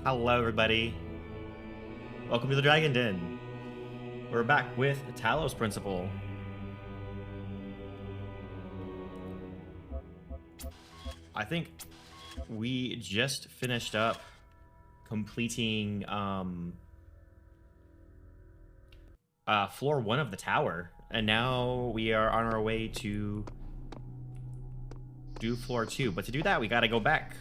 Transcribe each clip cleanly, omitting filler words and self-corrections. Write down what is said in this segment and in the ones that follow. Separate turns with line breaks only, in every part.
Hello everybody, welcome to the Dragon Den. We're back with Talos Principle. I think we just finished up completing floor 1 of the tower, and now we are on our way to do floor 2. But to do that, we gotta go back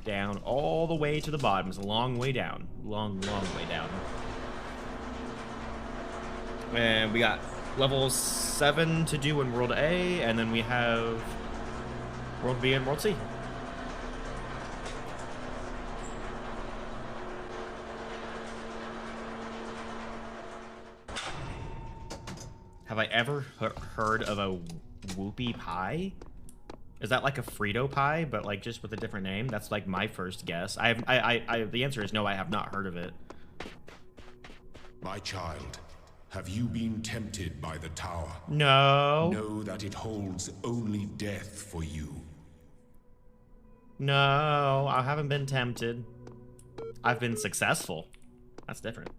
down all the way to the bottom. It's a long way down. Long way down. And we got level 7 to do in World A, and then we have World B and World C. Have I ever heard of a whoopie pie? Is that like a Frito pie, but like just with a different name? That's like my first guess. The answer is no, I have not heard of it.
My child, have you been tempted by the tower?
No.
Know that it holds only death for you.
No, I haven't been tempted. I've been successful. That's different.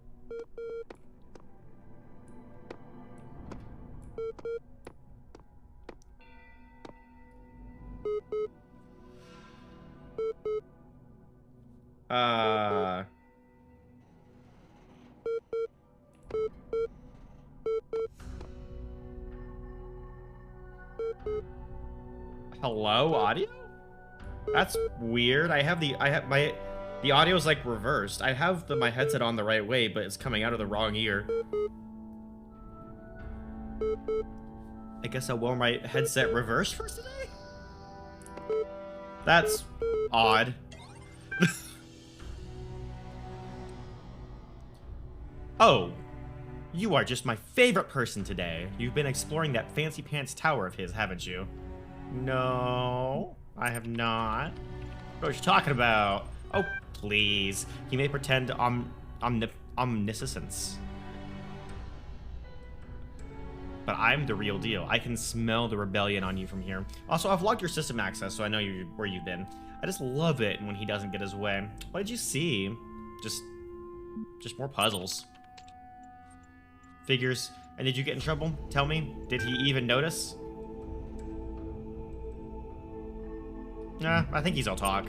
Hello, audio? That's weird. The audio is like reversed. I have my headset on the right way, but it's coming out of the wrong ear. I guess I'll wear my headset reversed for today? That's odd. Oh, you are just my favorite person today. You've been exploring that fancy pants tower of his, haven't you? No, I have not. What are you talking about? Oh, please. He may pretend omniscience. But I'm the real deal. I can smell the rebellion on you from here. Also, I've logged your system access, so I know where you've been. I just love it when he doesn't get his way. What did you see? Just more puzzles. Figures. And did you get in trouble? Tell me. Did he even notice? Nah, I think he's all talk.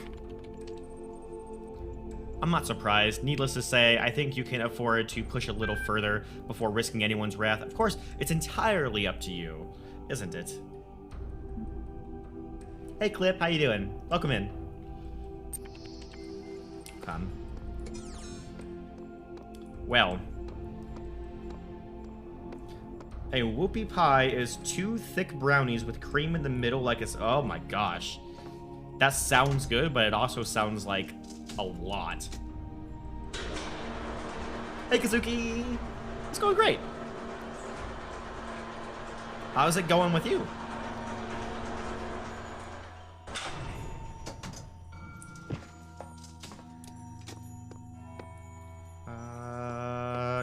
I'm not surprised. Needless to say, I think you can afford to push a little further before risking anyone's wrath. Of course, it's entirely up to you, isn't it? Hey, Clip, how you doing? Welcome in. Come. Well. A whoopie pie is 2 thick brownies with cream in the middle like it's... Oh my gosh. That sounds good, but it also sounds like a lot. Hey, Kazuki! It's going great. How's it going with you?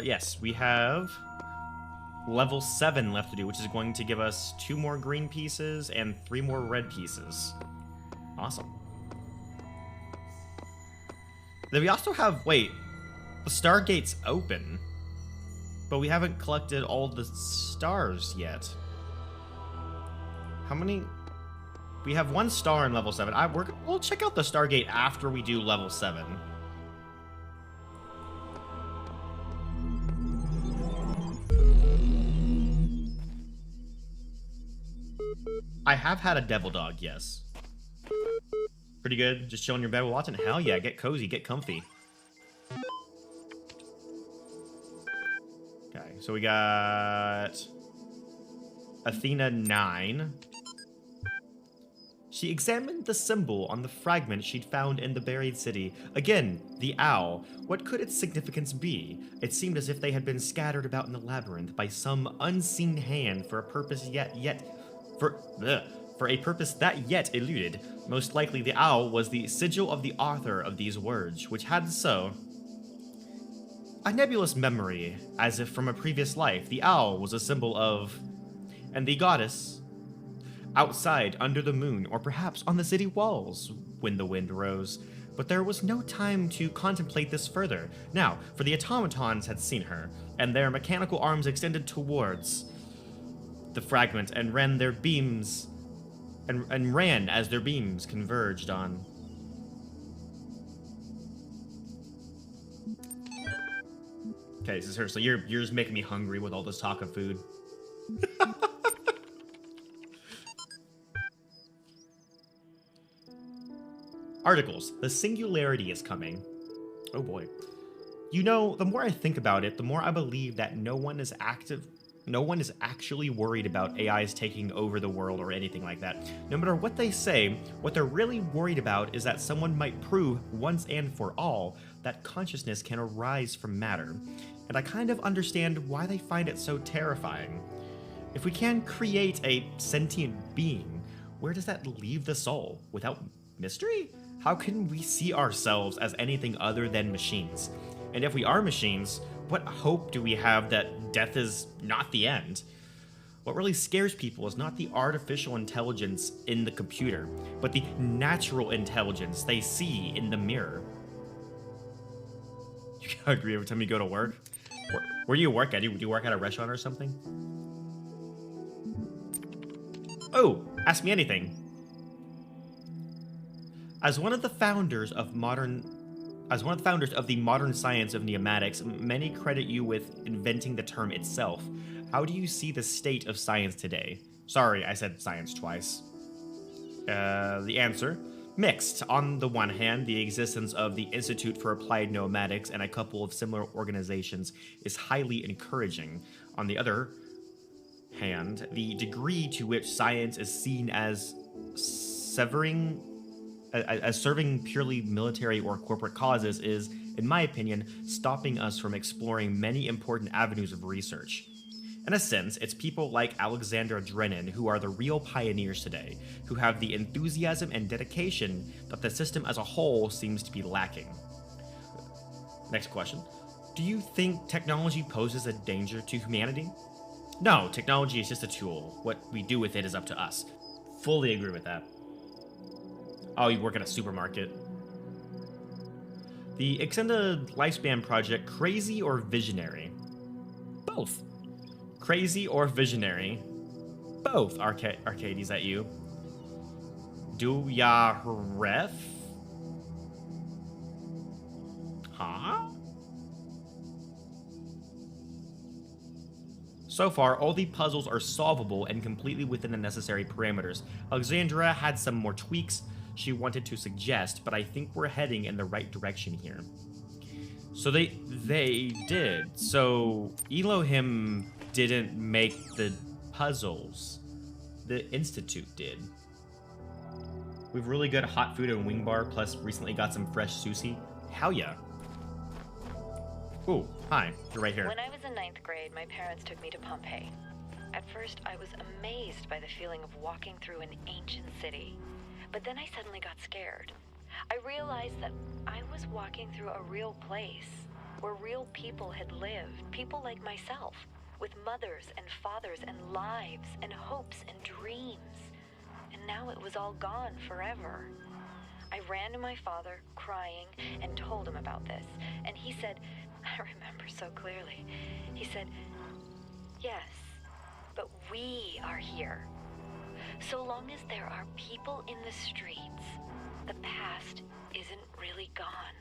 Yes, we have level 7 left to do, which is going to give us 2 more green pieces and 3 more red pieces. Awesome. Then we also have, wait, the Stargate's open, but we haven't collected all the stars yet. How many? We have 1 star in level 7. We'll check out the Stargate after we do level 7. I have had a devil dog, yes. Pretty good. Just chilling in your bed while watching. Hell yeah, get cozy, get comfy. Okay, so we got Athena 9. She examined the symbol on the fragment she'd found in the buried city. Again, the owl. What could its significance be? It seemed as if they had been scattered about in the labyrinth by some unseen hand for a purpose for a purpose that yet eluded. Most likely the owl was the sigil of the author of these words, which had a nebulous memory, as if from a previous life. The owl was a symbol of... And the goddess... outside under the moon, or perhaps on the city walls when the wind rose. But there was no time to contemplate this further. Now, for the automatons had seen her, and their mechanical arms extended towards the fragment and ran their beams and ran as their beams converged on. Okay, so seriously, you're just making me hungry with all this talk of food. Articles. The singularity is coming. Oh boy. You know, the more I think about it, the more I believe that no one is actually worried about AIs taking over the world or anything like that. No matter what they say, what they're really worried about is that someone might prove once and for all that consciousness can arise from matter. And I kind of understand why they find it so terrifying. If we can create a sentient being, where does that leave the soul? Without mystery? How can we see ourselves as anything other than machines? And if we are machines, what hope do we have that death is not the end? What really scares people is not the artificial intelligence in the computer, but the natural intelligence they see in the mirror. You gotta agree every time you go to work? Where do you work at? Do you work at a restaurant or something? Oh, ask me anything. As one of the founders of the modern science of pneumatics, many credit you with inventing the term itself. How do you see the state of science today? Sorry, I said science twice. The answer? Mixed. On the one hand, the existence of the Institute for Applied Pneumatics and a couple of similar organizations is highly encouraging. On the other hand, the degree to which science is seen as serving purely military or corporate causes is, in my opinion, stopping us from exploring many important avenues of research. In a sense, it's people like Alexandra Drennan who are the real pioneers today, who have the enthusiasm and dedication that the system as a whole seems to be lacking. Next question. Do you think technology poses a danger to humanity? No, technology is just a tool. What we do with it is up to us. Fully agree with that. Oh, you work at a supermarket. The Extended Lifespan Project, crazy or visionary? Both. Crazy or visionary? Both, Arcades at you. Do ya ref? Huh? So far, all the puzzles are solvable and completely within the necessary parameters. Alexandra had some more tweaks she wanted to suggest, but I think we're heading in the right direction here. So they did. So Elohim didn't make the puzzles. The Institute did. We've really good hot food and wing bar, plus recently got some fresh sushi. Hell yeah. Ooh, hi, you're right here.
When I was in 9th grade, my parents took me to Pompeii. At first, I was amazed by the feeling of walking through an ancient city. But then I suddenly got scared. I realized that I was walking through a real place, where real people had lived, people like myself, with mothers and fathers and lives and hopes and dreams. And now it was all gone forever. I ran to my father, crying, and told him about this. And he said, I remember so clearly, he said, yes, but we are here. So long as there are people in the streets, the past isn't really gone.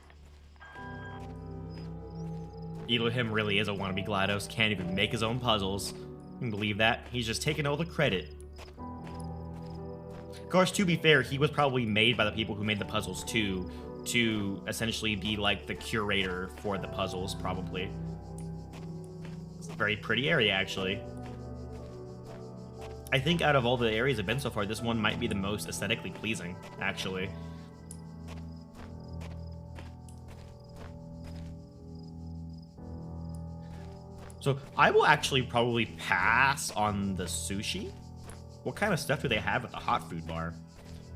Elohim really is a wannabe GLaDOS, can't even make his own puzzles. You can believe that? He's just taking all the credit. Of course, to be fair, he was probably made by the people who made the puzzles too, to essentially be like the curator for the puzzles, probably. It's a very pretty area, actually. I think out of all the areas I've been so far, this one might be the most aesthetically pleasing, actually. So I will actually probably pass on the sushi. What kind of stuff do they have at the hot food bar?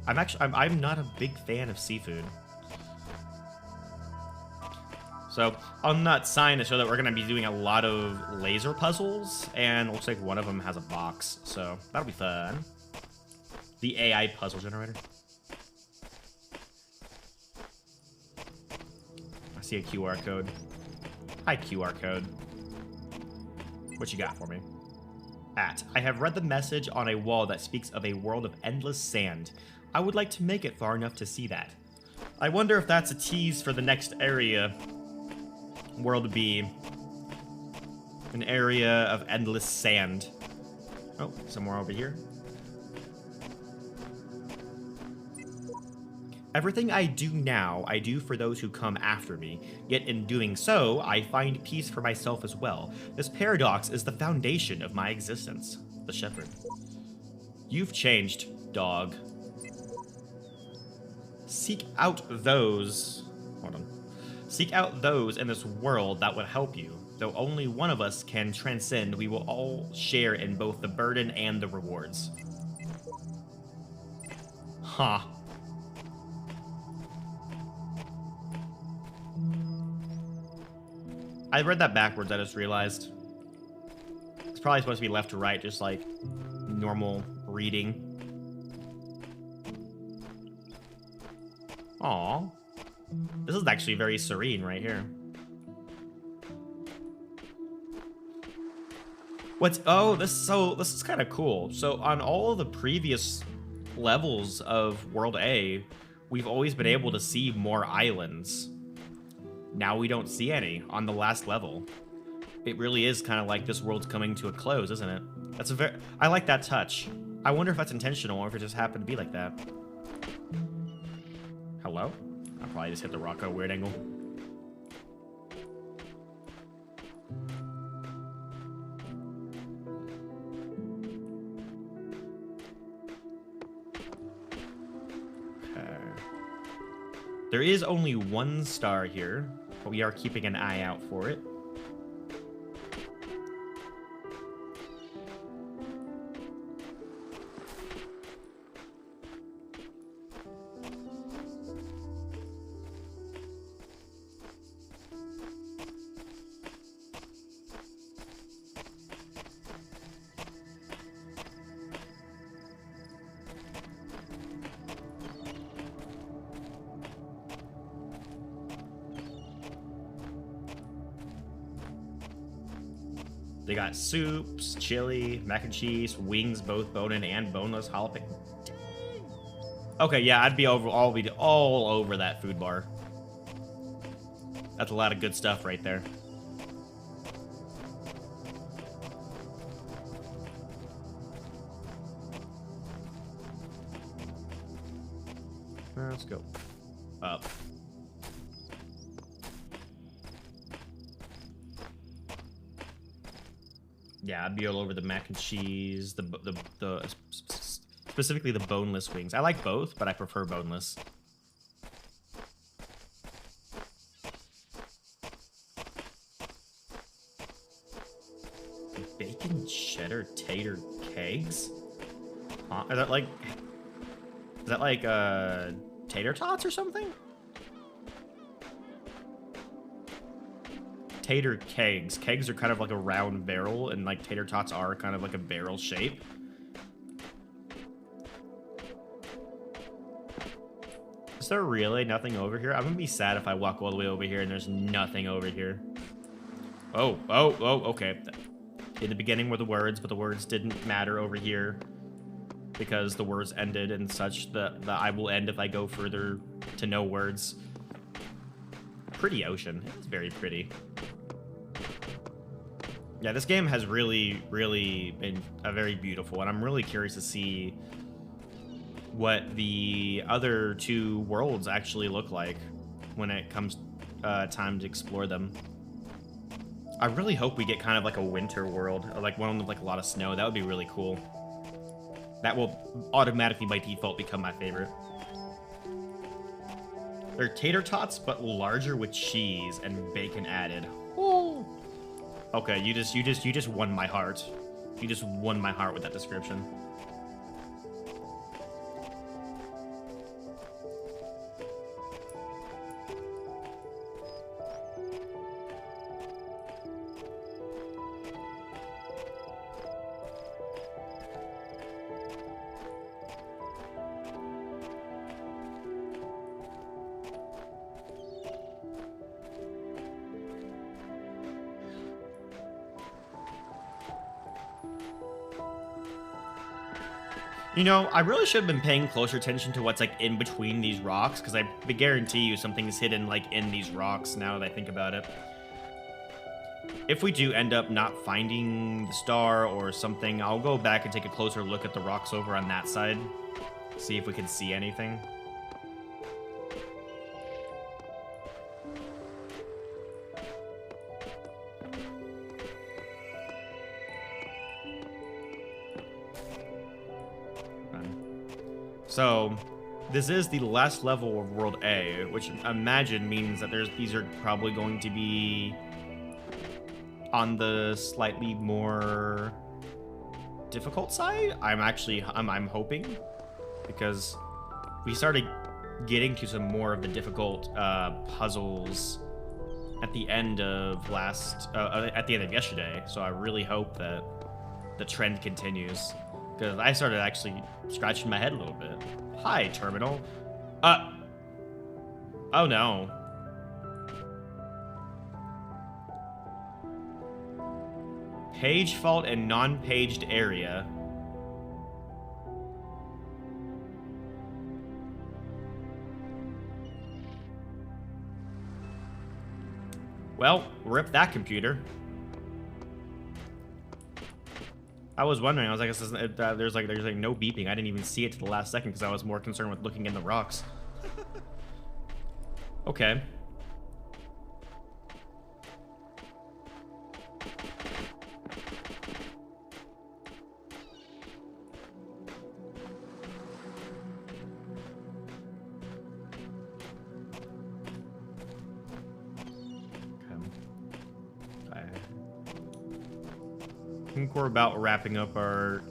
I'm not a big fan of seafood. So on that sign to show that we're going to be doing a lot of laser puzzles, and it looks like one of them has a box, so that'll be fun. The AI puzzle generator. I see a QR code. Hi, QR code. What you got for me? I have read the message on a wall that speaks of a world of endless sand. I would like to make it far enough to see that. I wonder if that's a tease for the next area. World B. An area of endless sand. Oh, somewhere over here. Everything I do now, I do for those who come after me. Yet in doing so, I find peace for myself as well. This paradox is the foundation of my existence. The Shepherd. You've changed, dog. Seek out those... Hold on. Seek out those in this world that would help you. Though only one of us can transcend, we will all share in both the burden and the rewards. Huh. I read that backwards, I just realized. It's probably supposed to be left to right, just like normal reading. Aw. This is actually very serene right here. This is kind of cool. So on all the previous levels of World A, we've always been able to see more islands. Now we don't see any on the last level. It really is kind of like this world's coming to a close, isn't it? I like that touch. I wonder if that's intentional or if it just happened to be like that. Hello? I probably just hit the rock at a weird angle. Okay. There is only one star here, but we are keeping an eye out for it. They got soups, chili, mac and cheese, wings, both bone-in and boneless jalapeno. Okay, yeah, I'd be all over that food bar. That's a lot of good stuff right there. Let's go up. Yeah, I'd be all over the mac and cheese, specifically the boneless wings. I like both, but I prefer boneless. Bacon cheddar tater kegs? Huh? Is that like tater tots or something? Tater kegs. Kegs are kind of like a round barrel, and like tater tots are kind of like a barrel shape. Is there really nothing over here? I'm gonna be sad if I walk all the way over here and there's nothing over here. Oh, okay. In the beginning were the words, but the words didn't matter over here because the words ended and such. The I will end if I go further to no words. Pretty ocean. It's very pretty. Yeah, this game has really, really been very beautiful, and I'm really curious to see what the other two worlds actually look like when it comes time to explore them. I really hope we get kind of like a winter world, or like one with like a lot of snow. That would be really cool. That will automatically by default become my favorite. They're tater tots, but larger with cheese and bacon added. Ooh. Okay, you just won my heart. You just won my heart with that description. You know, I really should have been paying closer attention to what's, like, in between these rocks, because I guarantee you something's hidden, like, in these rocks now that I think about it. If we do end up not finding the star or something, I'll go back and take a closer look at the rocks over on that side. See if we can see anything. So, this is the last level of World A, which I imagine means that these are probably going to be on the slightly more difficult side. I'm hoping, because we started getting to some more of the difficult puzzles at the end of yesterday. So I really hope that the trend continues. Because I started actually scratching my head a little bit. Hi, Terminal. Oh no. Page fault and non-paged area. Well, rip that computer. I was wondering. I was like, there's like no beeping. I didn't even see it to the last second because I was more concerned with looking in the rocks. Okay. I think we're about wrapping up our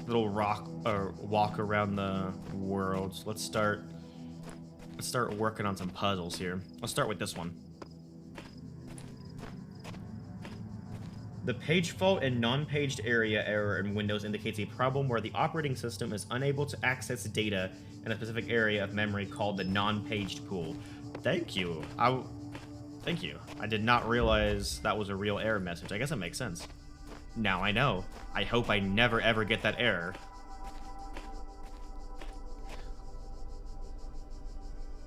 little walk around the world. So let's start working on some puzzles here. Let's start with this one. The page fault and non-paged area error in Windows indicates a problem where the operating system is unable to access data in a specific area of memory called the non-paged pool. Thank you. Thank you. I did not realize that was a real error message. I guess it makes sense. Now I know. I hope I never ever get that error.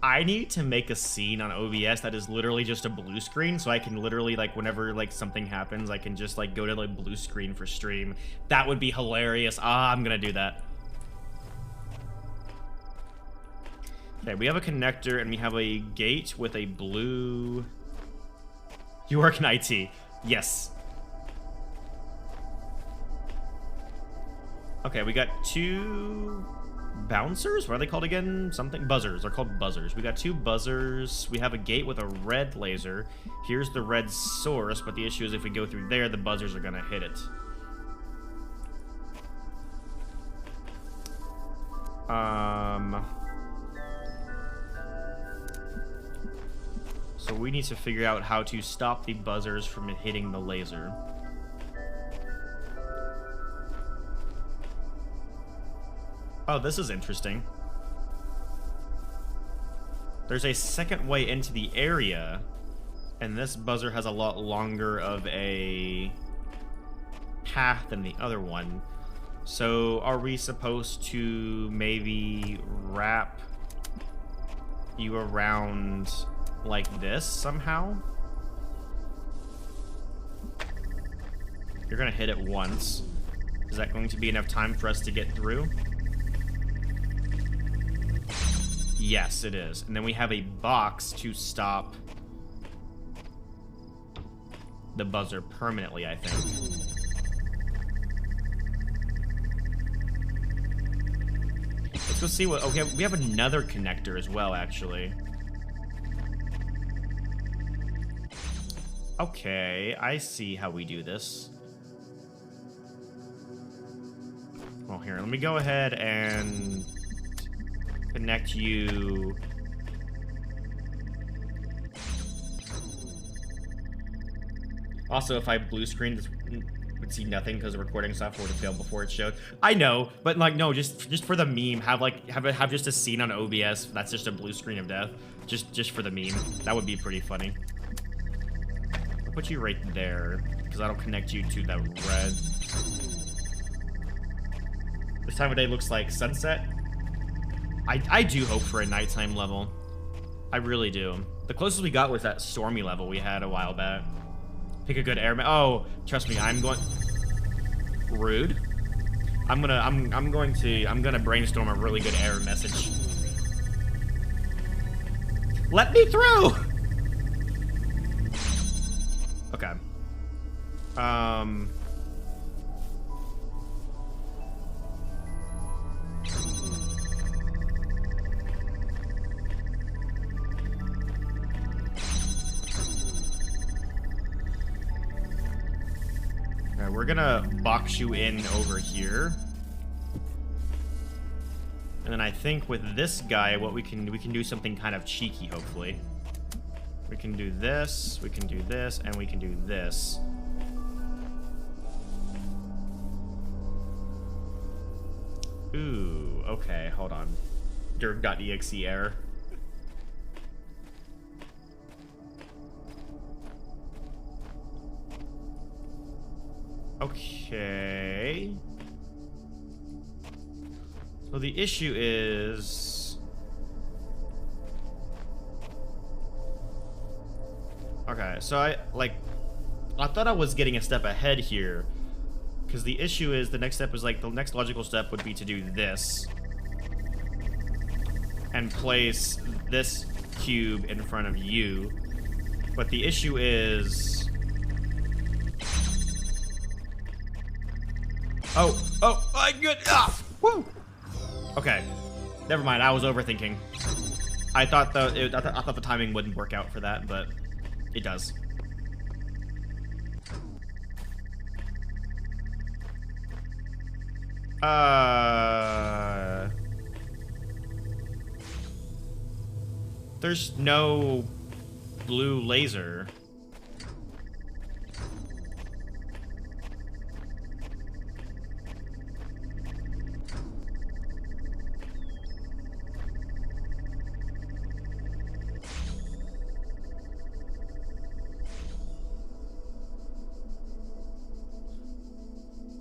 I need to make a scene on OBS that is literally just a blue screen, so I can literally, like, whenever, like, something happens, I can just, like, go to, like, blue screen for stream. That would be hilarious. I'm gonna do that. Okay, we have a connector, and we have a gate with a blue... You work in IT. Yes. Okay, we got two bouncers? What are they called again? Something? Buzzers. They're called buzzers. We got two buzzers. We have a gate with a red laser. Here's the red source, but the issue is if we go through there, the buzzers are gonna hit it. So we need to figure out how to stop the buzzers from hitting the laser. Oh, this is interesting. There's a second way into the area, and this buzzer has a lot longer of a path than the other one. So are we supposed to maybe wrap you around like this somehow? You're gonna hit it once. Is that going to be enough time for us to get through? Yes, it is. And then we have a box to stop the buzzer permanently, I think. Let's go see what... Okay, we have another connector as well, actually. Okay, I see how we do this. Well, here, let me go ahead and connect you. Also, if I blue screen, this would see nothing because the recording software would have failed before it showed. I know, but like, no, just for the meme, have just a scene on OBS that's just a blue screen of death, just for the meme. That would be pretty funny. I'll put you right there because that'll connect you to that red. This time of day looks like sunset. I do hope for a nighttime level. I really do. The closest we got was that stormy level we had a while back. Pick a good air. Oh, trust me, I'm going. Rude. I'm gonna brainstorm a really good error message. Let me through. Okay. Alright, we're gonna box you in over here. And then I think with this guy, what we can do something kind of cheeky, hopefully. We can do this, we can do this, and we can do this. Ooh, okay, hold on. Dirk.exe error. Okay. So the issue is... Okay, so I thought I was getting a step ahead here. Because the issue is, the next step is like, the next logical step would be to do this. And place this cube in front of you. But the issue is... Oh, my good. Ah, woo. Okay, never mind. I was overthinking. I thought the timing wouldn't work out for that, but it does. There's no blue laser.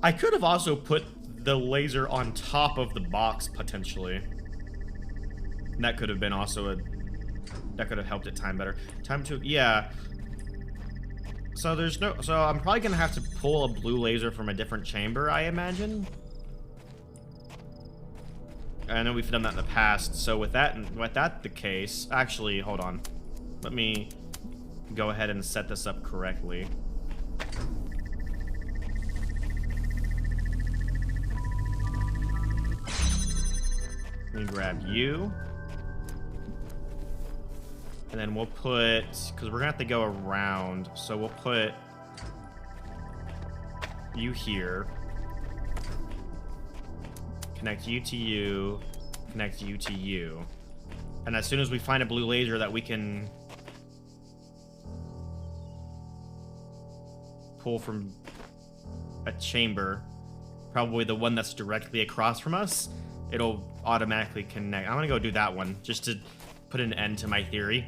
I could have also put the laser on top of the box, potentially. And that could have been also a... That could have helped it time better. Time to... Yeah. So there's no... So I'm probably going to have to pull a blue laser from a different chamber, I imagine. I know we've done that in the past. So with that the case... Actually, hold on. Let me go ahead and set this up correctly. Let me grab you. And then we'll put... Because we're going to have to go around. So we'll put you here. Connect you to you. Connect you to you. And as soon as we find a blue laser that we can pull from a chamber, probably the one that's directly across from us, it'll automatically connect. I'm gonna go do that one, just to put an end to my theory.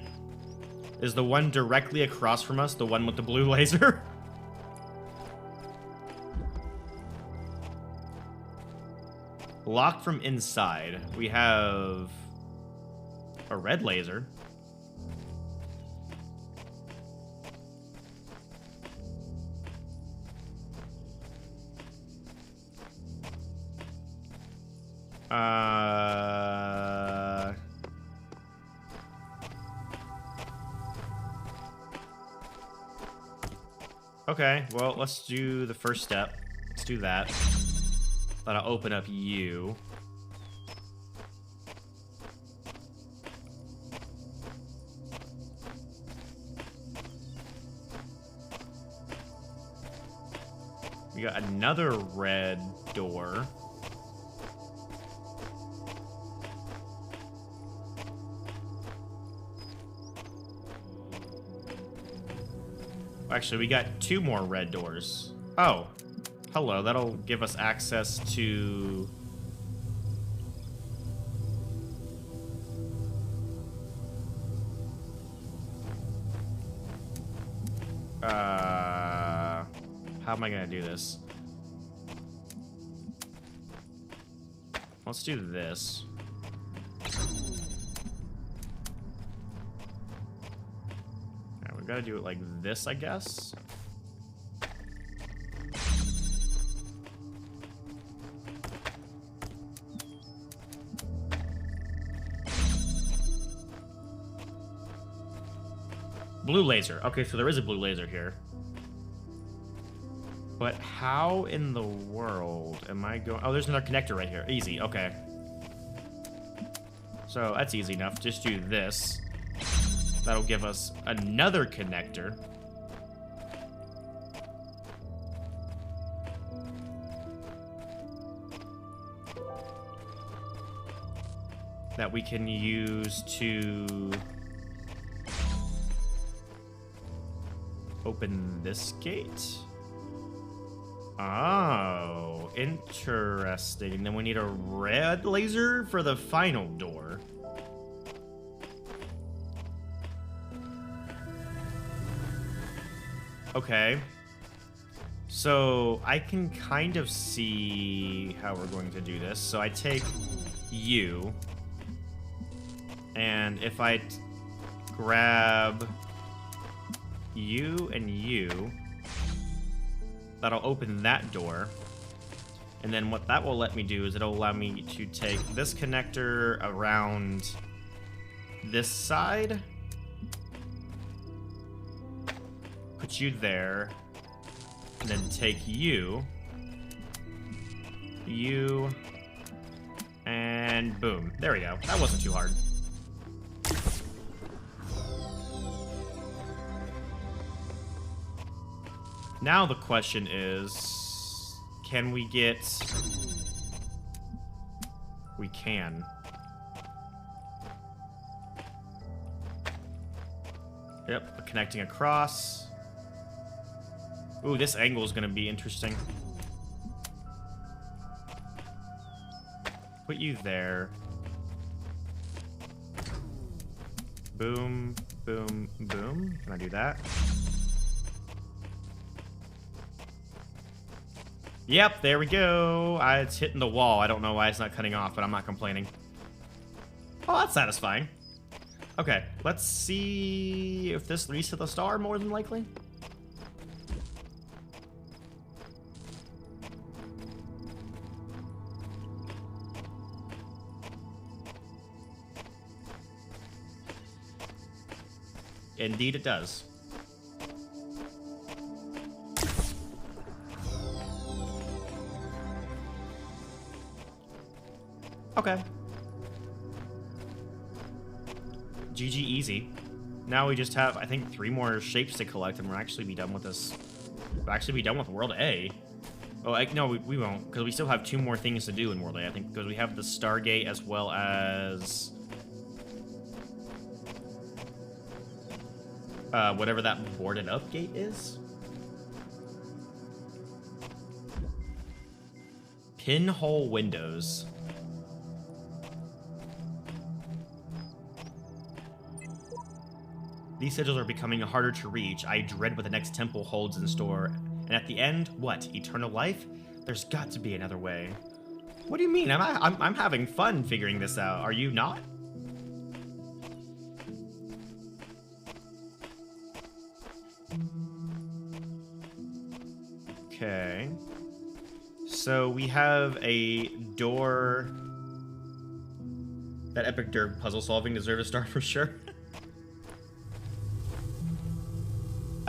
Is the one directly across from us the one with the blue laser? Locked from inside. We have a red laser. Okay, well, let's do the first step. Let's do that. That'll open up you. We got another red door. Actually, we got 2 more red doors. Oh, hello. That'll give us access to... How am I gonna do this? Let's do this. Alright, we've got to do it like this, I guess. Blue laser. Okay, so there is a blue laser here. But how in the world am I going... Oh, there's another connector right here. Easy, okay. So that's easy enough. Just do this. That'll give us another connector. That we can use to... open this gate. Oh, interesting. Then we need a red laser for the final door. Okay. So I can kind of see how we're going to do this. So I take you, and if I grab you and you, that'll open that door. And then what that will let me do is it'll allow me to take this connector around this side, put you there, and then take you, and boom. There we go. That wasn't too hard. Now the question is, can we get... We can. Yep, connecting across. Ooh, this angle is going to be interesting. Put you there. Boom, boom, boom. Can I do that? Yep, there we go. It's hitting the wall. I don't know why it's not cutting off, but I'm not complaining. Oh, that's satisfying. Okay, let's see if this leads to the star, more than likely. Indeed it does. Okay. GG easy. Now we just have, I think, 3 more shapes to collect, and we'll actually be done with this. We'll actually be done with World A. Oh, no, we won't, because we still have 2 more things to do in World A, I think, because we have the Stargate as well as... whatever that boarded up gate is. Pinhole windows. These sigils are becoming harder to reach. I dread what the next temple holds in store. And at the end, what? Eternal life? There's got to be another way. What do you mean? I'm having fun figuring this out. Are you not? Okay. So we have a door. That epic derb puzzle solving deserves a star for sure.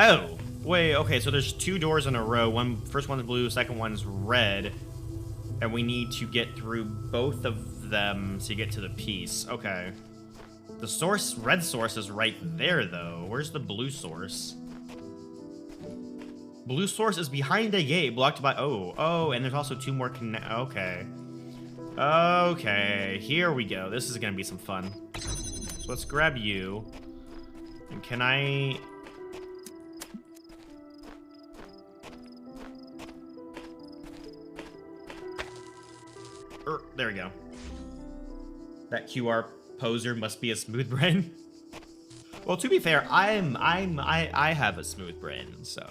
Oh, wait, okay, so there's 2 doors in a row. First one's blue, second one's red. And we need to get through both of them to get to the piece. Okay. The source, red source is right there, though. Where's the blue source? Blue source is behind a gate, blocked by... Oh, and there's also 2 more okay. Okay, here we go. This is gonna be some fun. So let's grab you. And can I... There we go. That QR poser must be a smooth brain. Well, to be fair, I have a smooth brain, so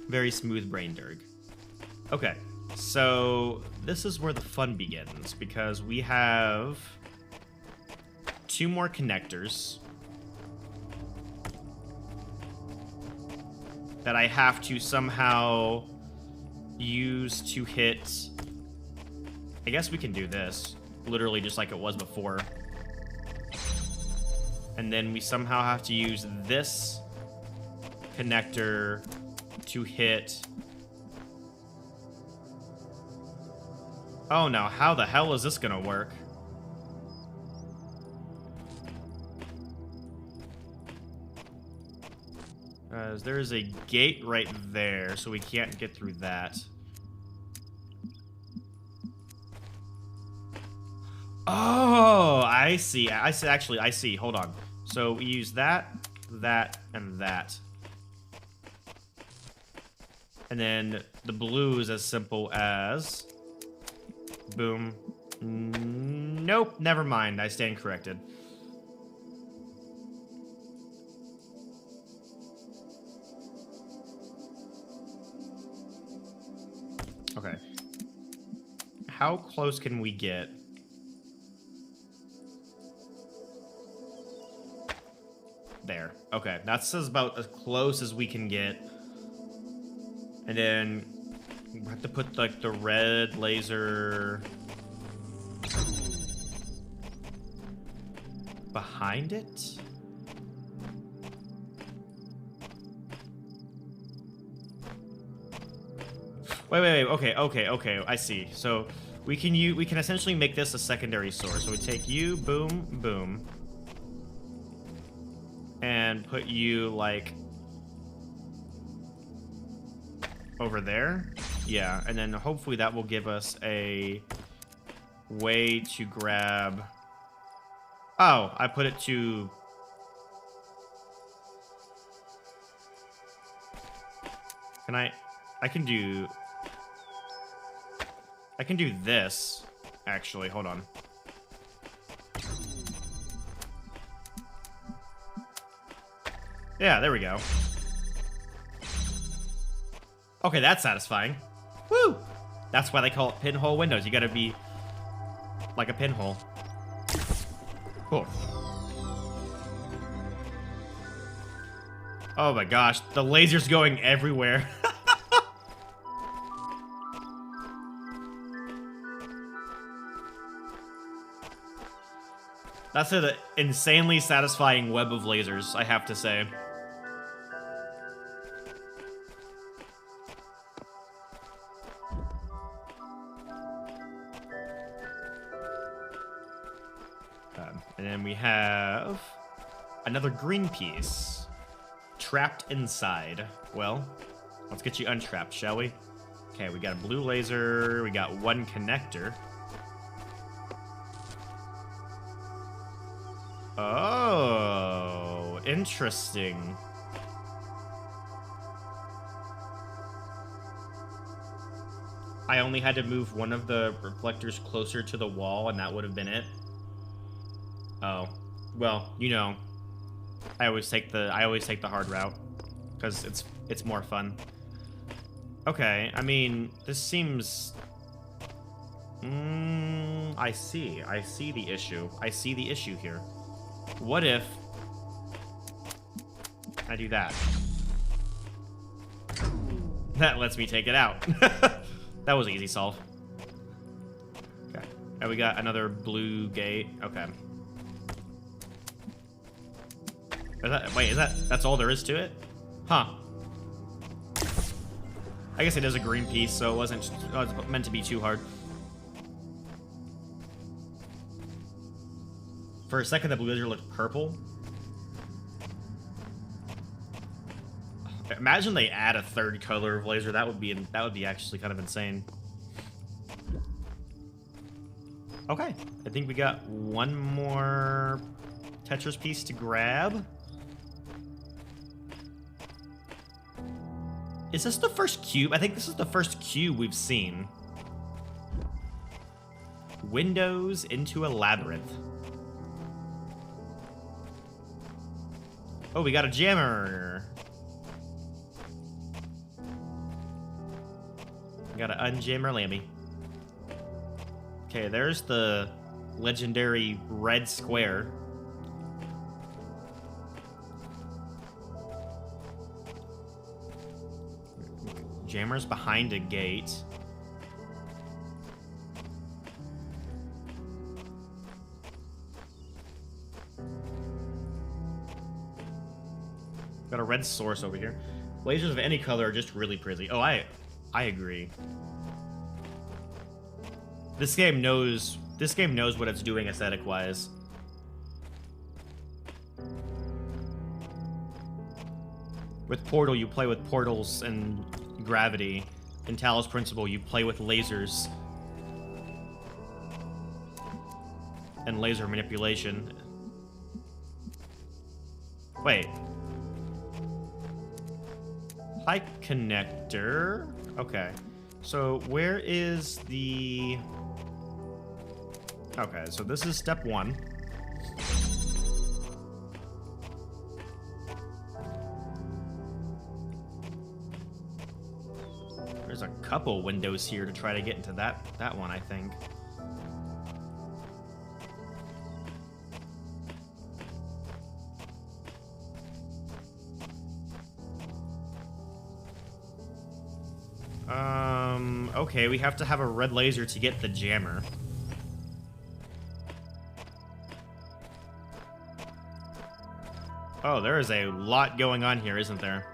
very smooth brain Dirg. Okay, So this is where the fun begins, because we have 2 more connectors that I have to somehow use to hit. I guess we can do this, literally just like it was before. And then we somehow have to use this connector to hit. Oh no, how the hell is this gonna work? There is a gate right there, so we can't get through that. Oh, I see. Actually, I see. Hold on. So we use that, that, and that. And then the blue is as simple as... boom. Nope, never mind. I stand corrected. Okay. How close can we get? There. Okay, that's about as close as we can get. And then we have to put like the red laser behind it. Wait. Okay. I see. So we can essentially make this a secondary source. So we take you, boom, boom, and put you like over there. Yeah, and then hopefully that will give us a way to grab. Oh, I put it to. Can I can do. I can do this, actually. Hold on. Yeah, there we go. Okay, that's satisfying. Woo! That's why they call it pinhole windows. You gotta be like a pinhole. Cool. Oh my gosh, the laser's going everywhere. That's an insanely satisfying web of lasers, I have to say. And then we have another green piece trapped inside. Well, let's get you untrapped, shall we? Okay, we got a blue laser. We got 1 connector. Oh, interesting. I only had to move one of the reflectors closer to the wall, and that would have been it. Oh, well, you know, I always take the hard route because it's more fun. Okay, I mean, this seems. I see the issue. I see the issue here. What if I do that? That lets me take it out. That was an easy solve. Okay. And we got another blue gate. Okay. That's all there is to it? Huh. I guess it is a green piece, so it wasn't meant to be too hard. For a second, the blue laser looked purple. Imagine they add a 3rd color of laser. That would be actually kind of insane. Okay, I think we got 1 more Tetris piece to grab. Is this the first cube? I think this is the first cube we've seen. Windows into a labyrinth. Oh, we got a jammer. Gotta unjam our lammy. Okay, there's the legendary red square. Jammer's behind a gate. Got a red source over here. Lasers of any color are just really pretty. Oh, I agree. This game knows what it's doing aesthetic-wise. With Portal, you play with portals and gravity. In Talos Principle, you play with lasers and laser manipulation. Wait. High connector. Okay. So where is the... Okay, so this is step 1. There's a couple windows here to try to get into that one, I think. Okay, we have to have a red laser to get the jammer. Oh, there is a lot going on here, isn't there?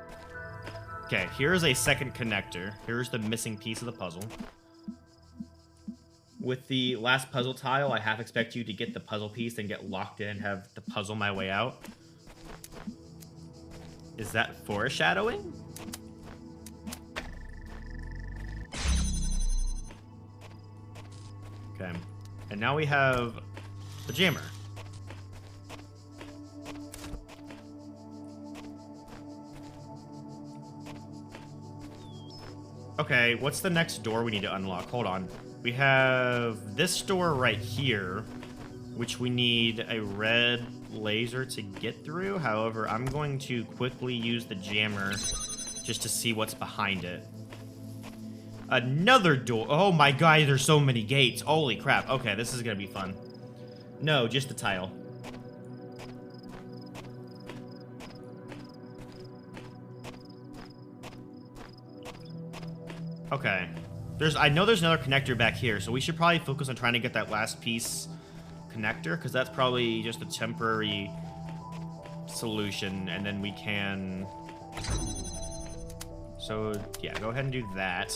Okay, here's a second connector. Here's the missing piece of the puzzle. With the last puzzle tile, I half expect you to get the puzzle piece and get locked in and have to puzzle my way out. Is that foreshadowing? Okay, and now we have the jammer. Okay, what's the next door we need to unlock? Hold on. We have this door right here, which we need a red laser to get through. However, I'm going to quickly use the jammer just to see what's behind it. Another door. Oh my god, there's so many gates. Holy crap. Okay, this is gonna be fun. No, just the tile. Okay. I know there's another connector back here, so we should probably focus on trying to get that last piece connector, because that's probably just a temporary solution, and then we can... So, yeah, go ahead and do that.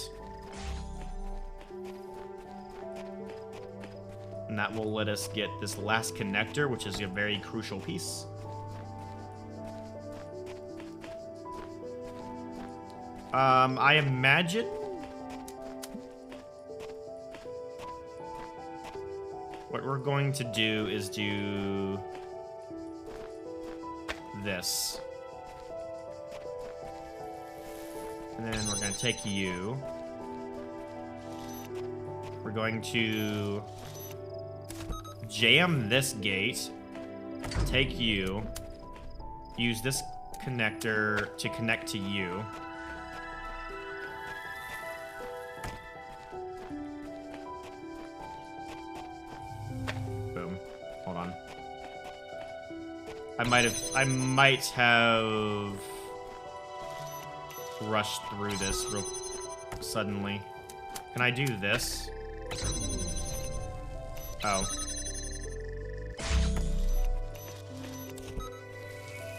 And that will let us get this last connector, which is a very crucial piece. I imagine... What we're going to do is do... this. And then we're going to take you. We're going to... jam this gate, take you, use this connector to connect to you. Boom. Hold on. I might have rushed through this real suddenly. Can I do this? Oh.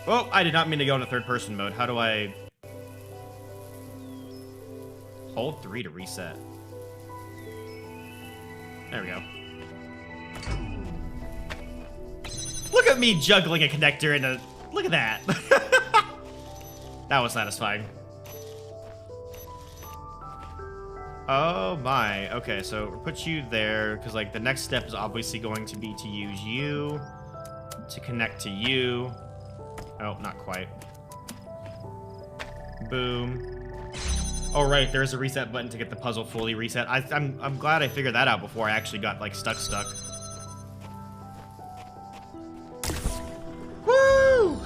Oh, I did not mean to go into third-person mode. How do I... Hold 3 to reset. There we go. Look at me juggling a connector in a... Look at that. That was satisfying. Oh my. Okay, so we'll put you there, because like the next step is obviously going to be to use you to connect to you. Oh, not quite. Boom. Oh, right, there's a reset button to get the puzzle fully reset. I'm glad I figured that out before I actually got, like, stuck. Woo!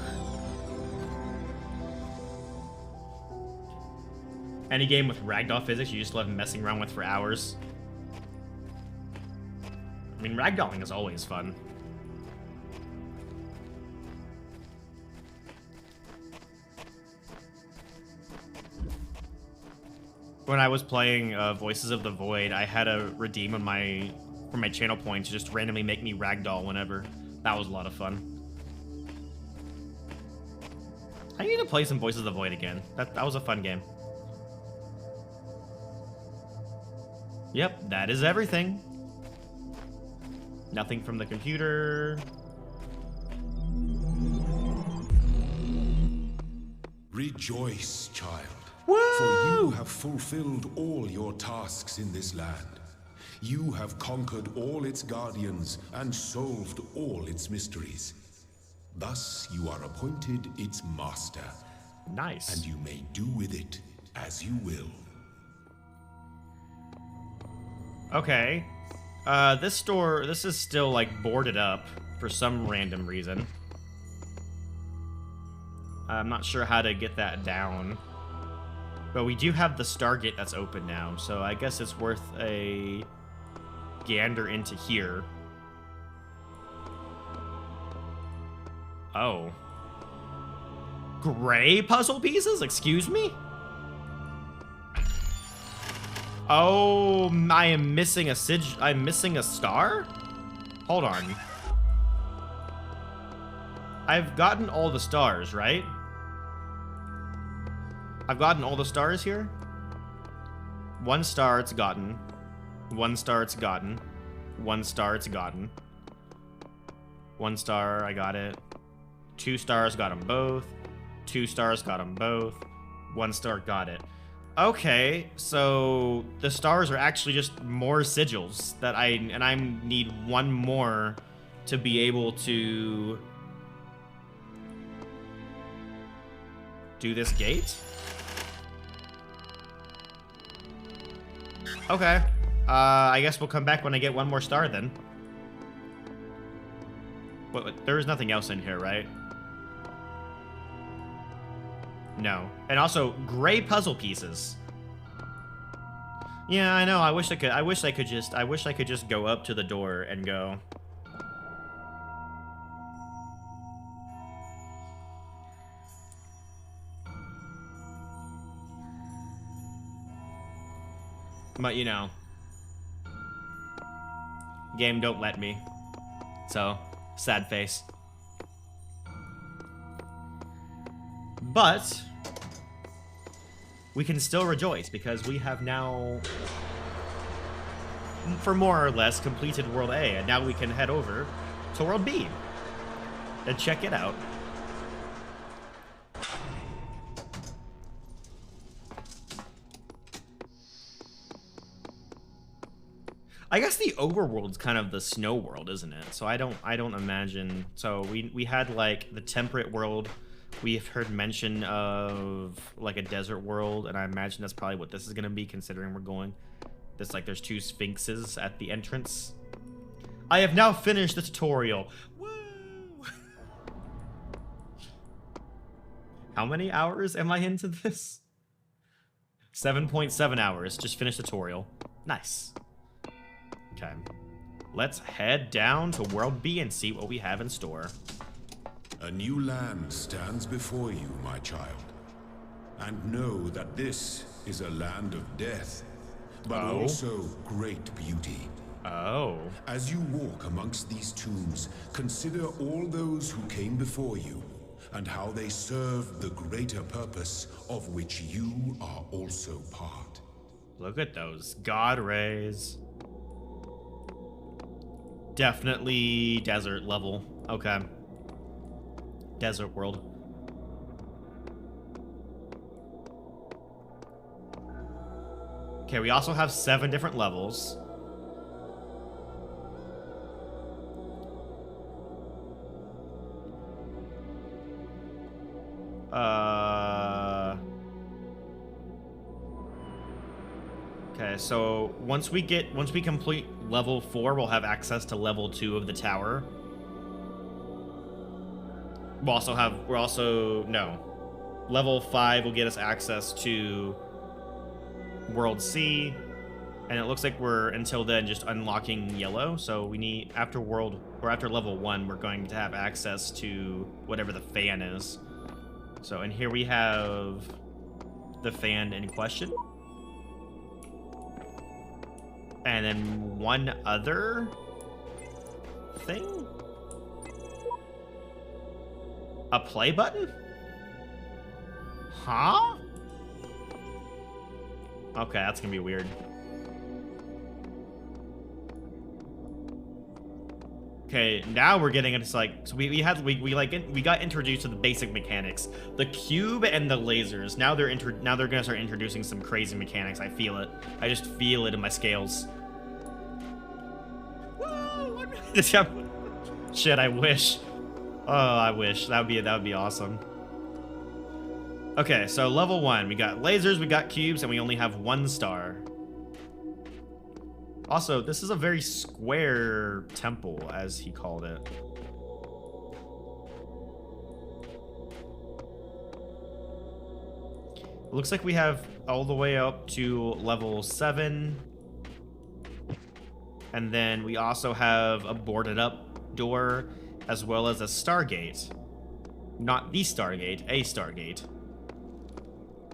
Any game with ragdoll physics you just love messing around with for hours. I mean, ragdolling is always fun. When I was playing Voices of the Void, I had a redeem on for my channel points to just randomly make me ragdoll whenever. That was a lot of fun. I need to play some Voices of the Void again. That was a fun game. Yep, that is everything. Nothing from the computer.
Rejoice, child.
Woo!
For you have fulfilled all your tasks in this land. You have conquered all its guardians and solved all its mysteries. Thus, you are appointed its master.
Nice.
And you may do with it as you will.
Okay. This is still, like, boarded up for some random reason. I'm not sure how to get that down. But we do have the Stargate that's open now, so I guess it's worth a gander into here. Oh. Gray puzzle pieces? Excuse me? Oh, I am missing a I'm missing a star? Hold on. I've gotten all the stars, right? I've gotten all the stars here? 1 star it's gotten. 1 star it's gotten. 1 star it's gotten. 1 star, I got it. 2 stars, got them both. 2 stars, got them both. 1 star, got it. Okay, so the stars are actually just more sigils that I need 1 more to be able to do this gate. Okay, I guess we'll come back when I get 1 more star then. But there is nothing else in here, right? No. And also, gray puzzle pieces. Yeah, I know. I wish I could just go up to the door and go. But, you know. Game don't let me. So, sad face. But we can still rejoice because we have now, for more or less, completed World A, and now we can head over to World B and check it out. I guess the overworld's kind of the snow world, isn't it? So I don't imagine. So we had like the temperate world. We've heard mention of like a desert world, and I imagine that's probably what this is gonna be, considering we're going. This, like, there's 2 sphinxes at the entrance. I have now finished the tutorial. Woo! How many hours am I into this? 7.7 hours. Just finished the tutorial. Nice. Okay. Let's head down to World B and see what we have in store.
A new land stands before you, my child. And know that this is a land of death, but also great beauty.
Oh.
As you walk amongst these tombs, consider all those who came before you, and how they serve the greater purpose of which you are also part.
Look at those god rays. Definitely desert level. Okay. Desert world. Okay, we also have 7 different levels. Okay, so once we complete level 4, we'll have access to level 2 of the tower. Level 5 will get us access to World C, and it looks like we're until then just unlocking yellow. So we need after level 1, we're going to have access to whatever the fan is. So and here we have the fan in question, and then one other thing, a play button. Huh? Okay, that's gonna be weird. Okay, now we're getting into like, so we got introduced to the basic mechanics, the cube and the lasers. Now they're gonna start introducing some crazy mechanics. I feel it. I just feel it in my scales. Woo! Shit, I wish. Oh, I wish. That would be awesome. Okay, so level 1, we got lasers, we got cubes, and we only have 1 star. Also, this is a very square temple, as he called it. It looks like we have all the way up to level 7. And then we also have a boarded up door, as well as a Stargate. Not the Stargate, a Stargate.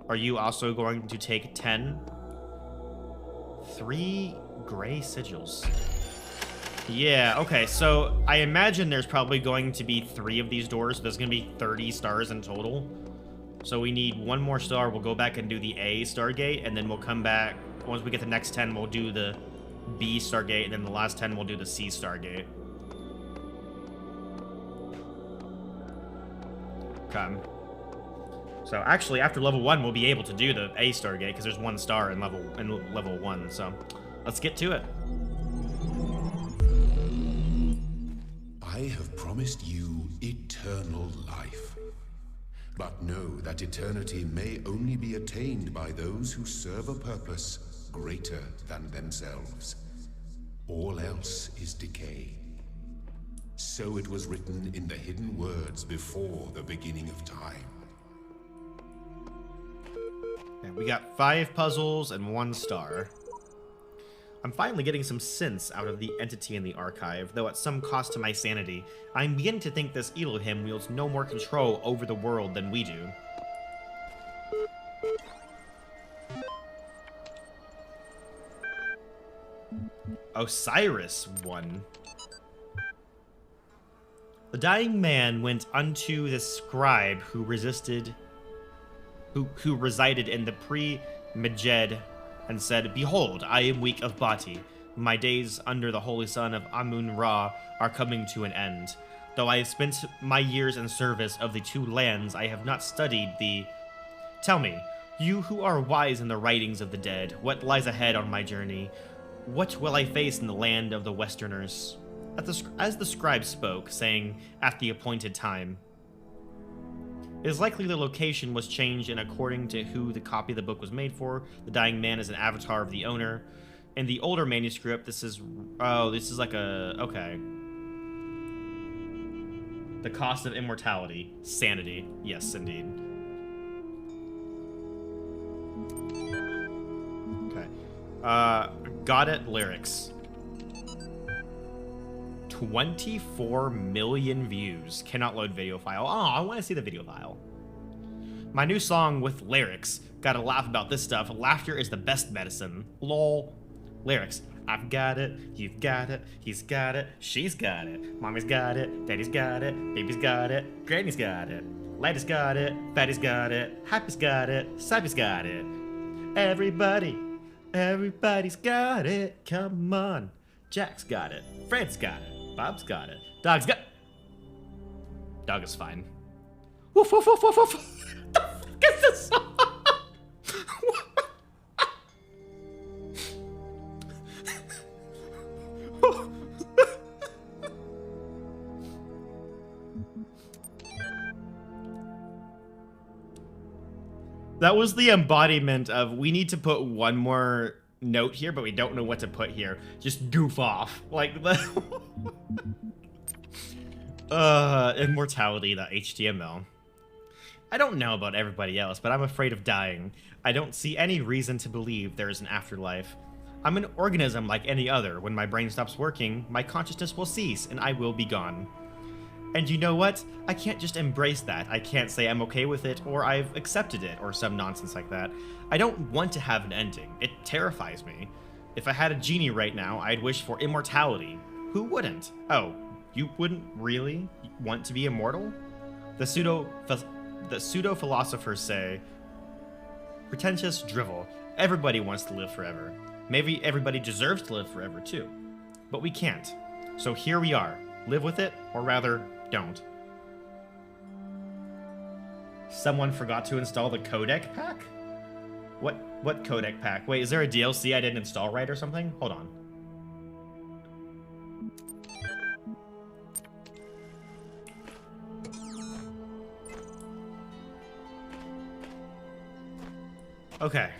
Are you also going to take 10? 3 gray sigils. Yeah, okay, so I imagine there's probably going to be 3 of these doors. So there's going to be 30 stars in total. So we need 1 more star. We'll go back and do the A Stargate, and then we'll come back. Once we get the next 10, we'll do the B Stargate, and then the last 10, we'll do the C Stargate. Okay. So actually, after level 1, we'll be able to do the A Stargate because there's 1 star in level 1. So let's get to it.
I have promised you eternal life. But know that eternity may only be attained by those who serve a purpose greater than themselves. All else is decay. So it was written in the hidden words before the beginning of time.
And we got 5 puzzles and 1 star. I'm finally getting some sense out of the entity in the archive, though at some cost to my sanity. I'm beginning to think this Elohim wields no more control over the world than we do. Osiris won. The dying man went unto the scribe who resided in the pre-Meged, and said, "Behold, I am weak of body. My days under the holy sun of Amun-Ra are coming to an end. Though I have spent my years in service of the 2 lands, I have not studied the... Tell me, you who are wise in the writings of the dead, what lies ahead on my journey? What will I face in the land of the Westerners?" As the scribe spoke, saying, "At the appointed time." It is likely the location was changed in according to who the copy of the book was made for. The dying man is an avatar of the owner. In the older manuscript, this is like a... Okay. The cost of immortality. Sanity. Yes, indeed. Okay. Got it. Lyrics. 24 million views. Cannot load video file. Oh, I want to see the video file. My new song with lyrics. Gotta laugh about this stuff. Laughter is the best medicine. Lol. Lyrics. I've got it. You've got it. He's got it. She's got it. Mommy's got it. Daddy's got it. Baby's got it. Granny's got it. Laddie's got it. Fatty's got it. Happy's got it. Sappy's got it. Everybody's got it. Come on. Jack's got it. Fred's got it. Bob's got it. Dog's got... Dog is fine. Woof, woof, woof, woof, woof. What the fuck is this song? That was the embodiment of, we need to put one more note here, but we don't know what to put here. Just goof off. Like the immortality.html. I don't know about everybody else, but I'm afraid of dying. I don't see any reason to believe there is an afterlife. I'm an organism like any other. When my brain stops working, my consciousness will cease, and I will be gone. And you know what? I can't just embrace that. I can't say I'm okay with it, or I've accepted it, or some nonsense like that. I don't want to have an ending. It terrifies me. If I had a genie right now, I'd wish for immortality. Who wouldn't? Oh, you wouldn't really want to be immortal? The pseudo-philosophers say, pretentious drivel. Everybody wants to live forever. Maybe everybody deserves to live forever, too. But we can't. So here we are. Live with it, or rather, don't. Someone forgot to install the codec pack? What codec pack? Wait, is there a DLC I didn't install right or something? Hold on. Okay.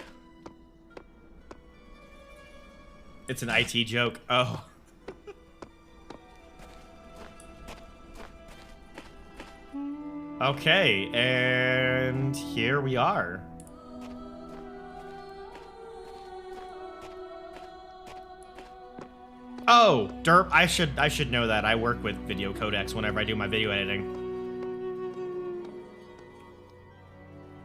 It's an IT joke. Oh. Okay, and here we are. Oh, derp, I should know that. I work with video codecs whenever I do my video editing.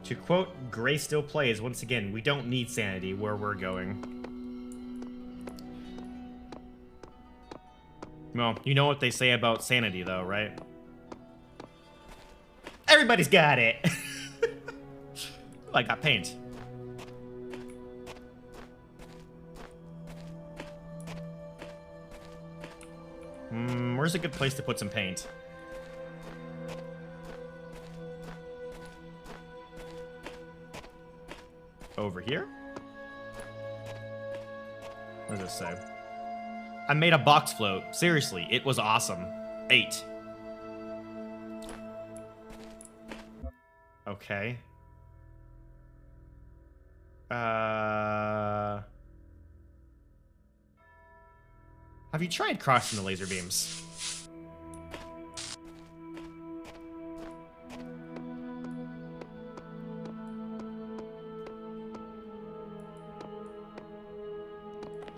To quote Gray Still Plays, once again, we don't need sanity where we're going. Well, you know what they say about sanity, though, right? Everybody's got it! Oh, I got paint. Where's a good place to put some paint? Over here? What does this say? I made a box float. Seriously, it was awesome. 8. Okay. Have you tried crossing the laser beams?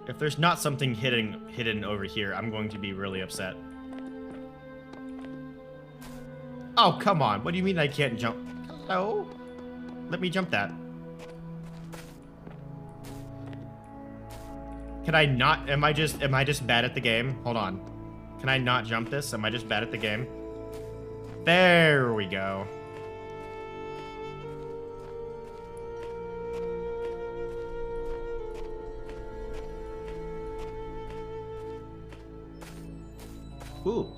If there's not something hidden over here, I'm going to be really upset. Oh, come on. What do you mean I can't jump? Hello? Let me jump that. Can I not? Am I just bad at the game? Hold on. Can I not jump this? Am I just bad at the game? There we go. Ooh.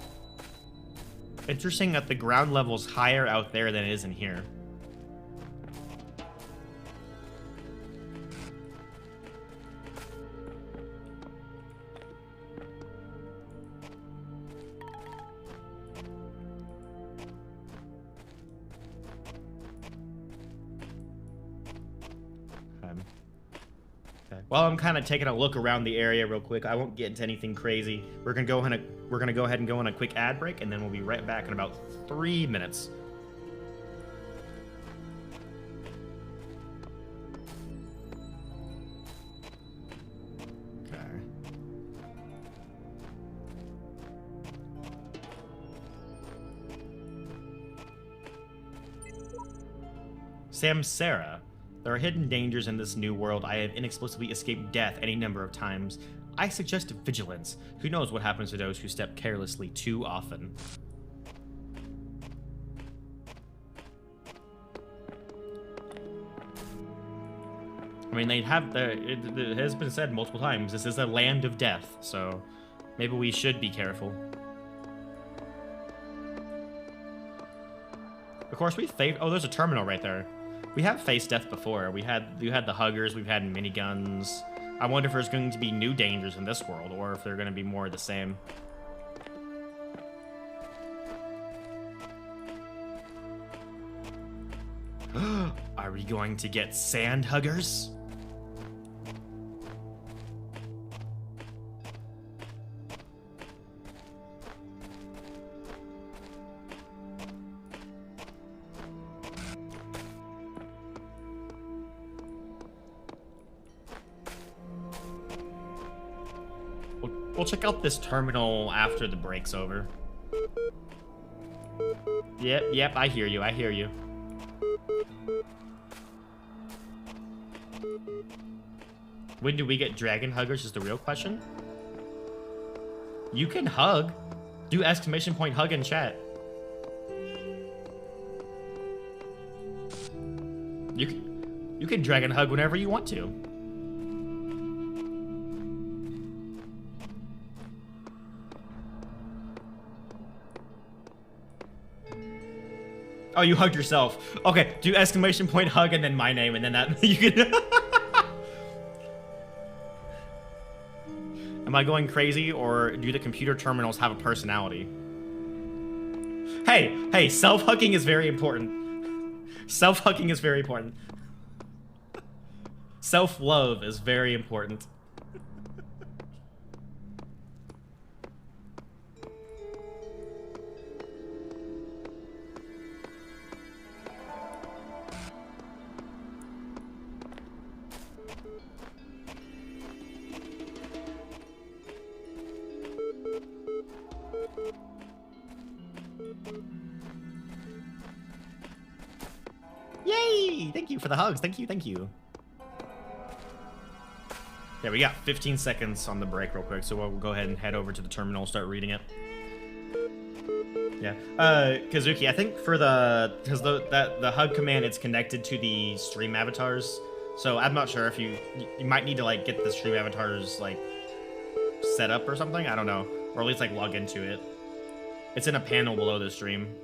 Interesting that the ground level's higher out there than it is in here. While I'm kind of taking a look around the area real quick, I won't get into anything crazy. We're gonna go ahead and go on a quick ad break, and then we'll be right back in about 3 minutes. Okay. Samsara. There are hidden dangers in this new world. I have inexplicably escaped death any number of times. I suggest vigilance. Who knows what happens to those who step carelessly too often? I mean, it has been said multiple times, this is a land of death, so maybe we should be careful. Of course, oh, there's a terminal right there. We have faced death before. We had the huggers, we've had miniguns. I wonder if there's going to be new dangers in this world, or if they're going to be more of the same. Are we going to get sand huggers? We'll check out this terminal after the break's over. Yep, I hear you, I hear you. When do we get dragon huggers is the real question. You can hug. Do exclamation point hug in chat. You can dragon hug whenever you want to. Oh, you hugged yourself. Okay, do exclamation point hug and then my name and then that you can. Am I going crazy or do the computer terminals have a personality? Hey, self-hugging is very important. Self-hugging is very important. Self-love is very important. Yay! Thank you for the hugs. Thank you. Yeah, we got 15 seconds on the break real quick, so we'll go ahead and head over to the terminal, start reading it. Yeah. Kazuki, I think for the hug command, it's connected to the stream avatars. So I'm not sure if you might need to like get the stream avatars like set up or something. I don't know, or at least like log into it. It's in a panel below the stream.